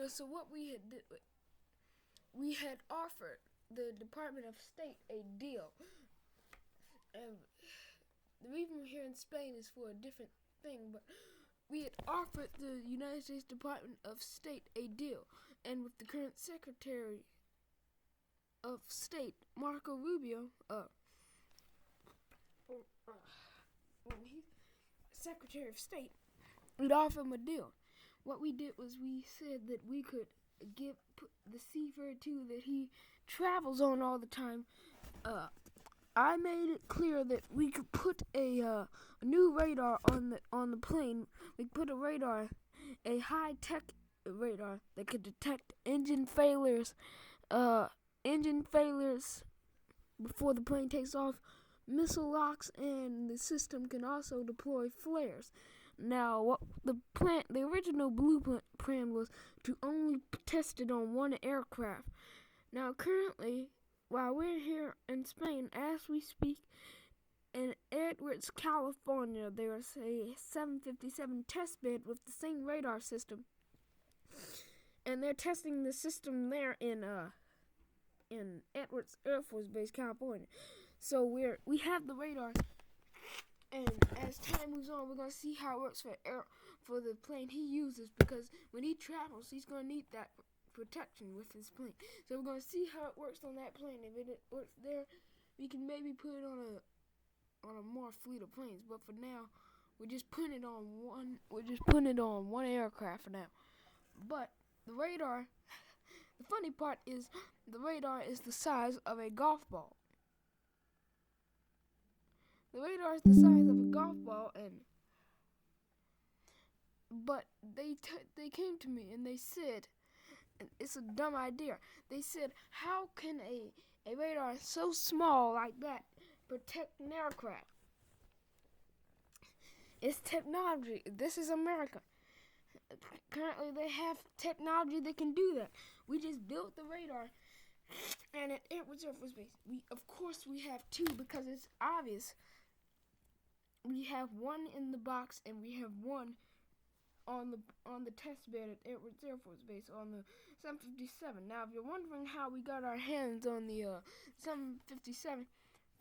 So what we had offered the Department of State a deal. And the reason we're here in Spain is for a different thing, but we had offered the United States Department of State a deal, and with the current Secretary of State, Marco Rubio, when he's Secretary of State, we'd offer him a deal. What we did was we said that we could give the seafare too that he travels on all the time. I made it clear that we could put a new radar on the plane. We put a radar, a high tech radar that could detect engine failures before the plane takes off, missile locks, and the system can also deploy flares. Now, what the original blueprint was to only test it on one aircraft. Now, currently, while we're here in Spain, as we speak, in Edwards, California, there's a 757 test bed with the same radar system, and they're testing the system there in Edwards Air Force Base, California. So we have the radar, and as time moves on, we're gonna see how it works for the plane he uses, because when he travels, he's gonna need that protection with his plane. So we're gonna see how it works on that plane. If it works there, we can maybe put it on a more fleet of planes. But for now, we're just putting it on one. We're just putting it on one aircraft for now. But the radar, the funny part is, the radar is the size of a golf ball. The radar is the size of a golf ball, but they came to me and they said, it's a dumb idea. They said, how can a radar so small like that protect an aircraft? It's technology. This is America. Currently, they have technology that can do that. We just built the radar, and at Edwards Air Force Base, of course we have two, because it's obvious. We have one in the box, and we have one on the test bed at Edwards Air Force Base on the 757. Now, if you're wondering how we got our hands on the 757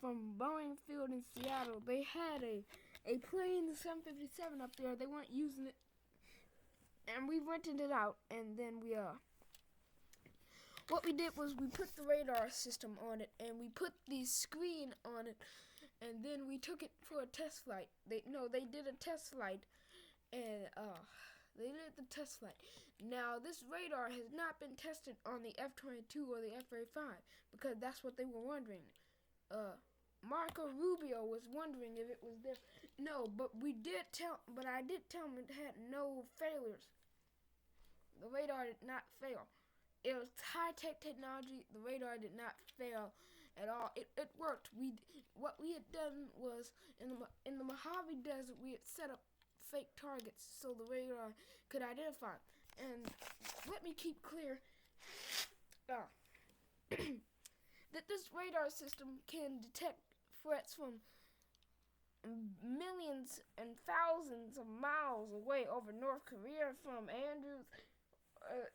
from Boeing Field in Seattle, they had a plane, the 757 up there. They weren't using it, and we rented it out. And then what we did was we put the radar system on it, and we put the screen on it, and then we took it for a test flight. They did a test flight, and they did the test flight. Now, this radar has not been tested on the F-22 or the F-35, because that's what they were wondering. Marco Rubio was wondering if it was there. No, but I did tell him it had no failures. The radar did not fail. It was high-tech technology. The radar did not fail at all. It worked. What we had done was, in the Mojave Desert, we had set up fake targets so the radar could identify. And let me keep clear that this radar system can detect threats from millions and thousands of miles away over North Korea, from Andrews.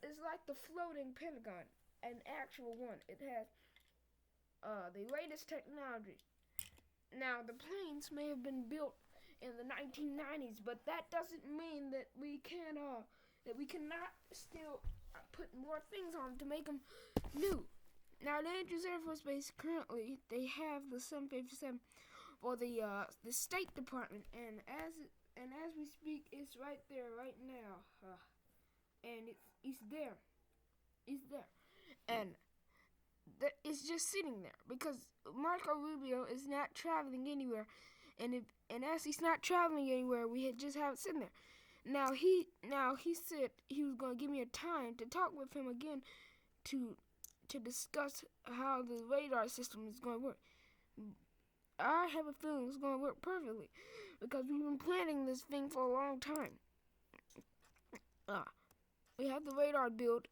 It's like the floating Pentagon, an actual one. It has the latest technology. Now, the planes may have been built in the 1990s, but that doesn't mean that we cannot still put more things on to make them new. Now, the Andrews Air Force Base, currently, they have the 757 for the State Department, and as we speak, it's right there right now, and it's there, and it's just sitting there because Marco Rubio is not traveling anywhere, and as he's not traveling anywhere, we had just have it sitting there. Now he said he was going to give me a time to talk with him again to discuss how the radar system is going to work. I have a feeling it's going to work perfectly because we've been planning this thing for a long time. We have the radar built.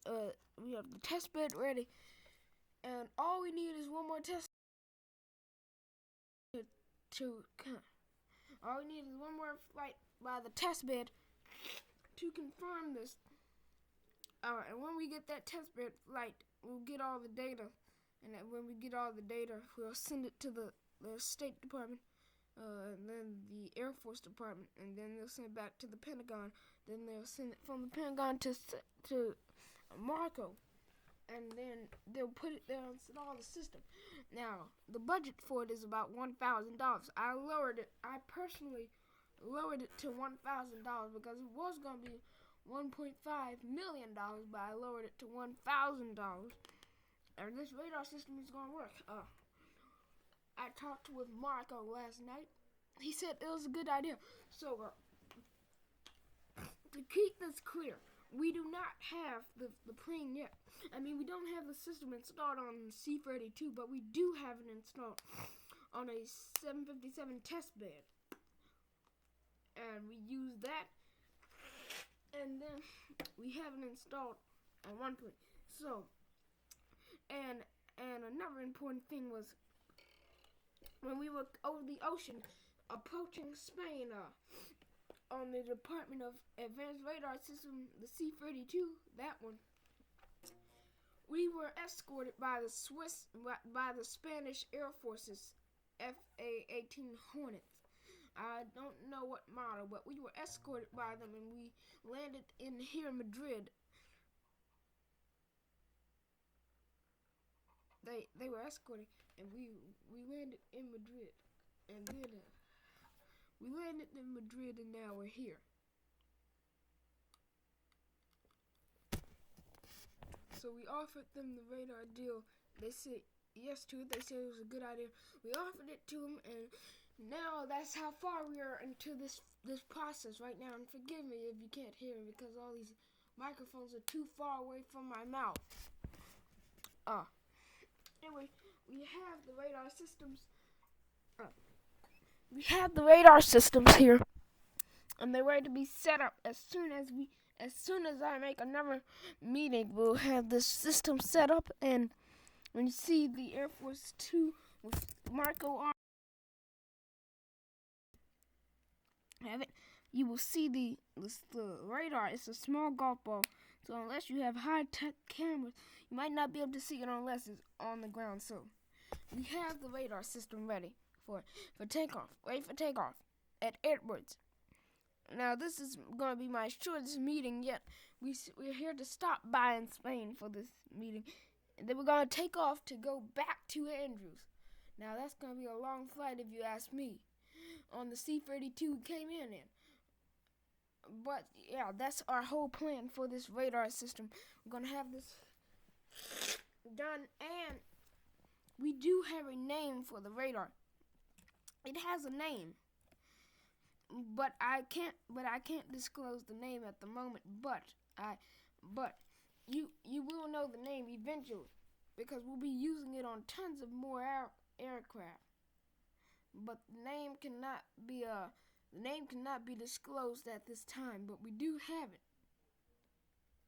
We have the test bed ready, and all we need is one more test. All we need is one more flight by the test bed to confirm this. And when we get that testbed flight, we'll get all the data. And when we get all the data, we'll send it to the State Department, and then the Air Force Department, and then they'll send it back to the Pentagon. Then they'll send it from the Pentagon to Marco, and then they'll put it there and install the system. Now, the budget for it is about $1,000. I personally lowered it to $1,000 because it was going to be $1.5 million, but I lowered it to $1,000. And this radar system is going to work. I talked with Marco last night. He said it was a good idea. So, to keep this clear, we do not have the plane yet. I mean, we don't have the system installed on C-32, but we do have it installed on a 757 test bed. And we use that. And then we have it installed on one plane. So, and another important thing was when we were over the ocean approaching Spain, on the Department of Advanced Radar System, the C-32, that one, we were escorted by the Spanish Air Force's FA-18 Hornets. I don't know what model, but we were escorted by them, and we landed here in Madrid. They were escorting, and we landed in Madrid, and then we landed in Madrid, and now we're here. So we offered them the radar deal. They said yes to it. They said it was a good idea. We offered it to them, and now that's how far we are into this process right now. And forgive me if you can't hear me because all these microphones are too far away from my mouth. Anyway, we have the radar systems. We have the radar systems here, and they're ready to be set up as soon as I make another meeting. We'll have this system set up, and when you see the Air Force 2 with Marco on have it, you will see the radar. It's a small golf ball, so unless you have high-tech cameras, you might not be able to see it unless it's on the ground. So we have the radar system ready for takeoff. Ready for takeoff at Edwards. Now this is going to be my shortest meeting yet. We're here to stop by in Spain for this meeting, and then we're going to take off to go back to Andrews. Now that's going to be a long flight if you ask me. On the C-32 we came in. But yeah, that's our whole plan for this radar system. We're going to have this done, and we do have a name for the radar. It has a name, but I can't disclose the name at the moment. But you will know the name eventually because we'll be using it on tons of more aircraft. But the name cannot be disclosed at this time. But we do have it.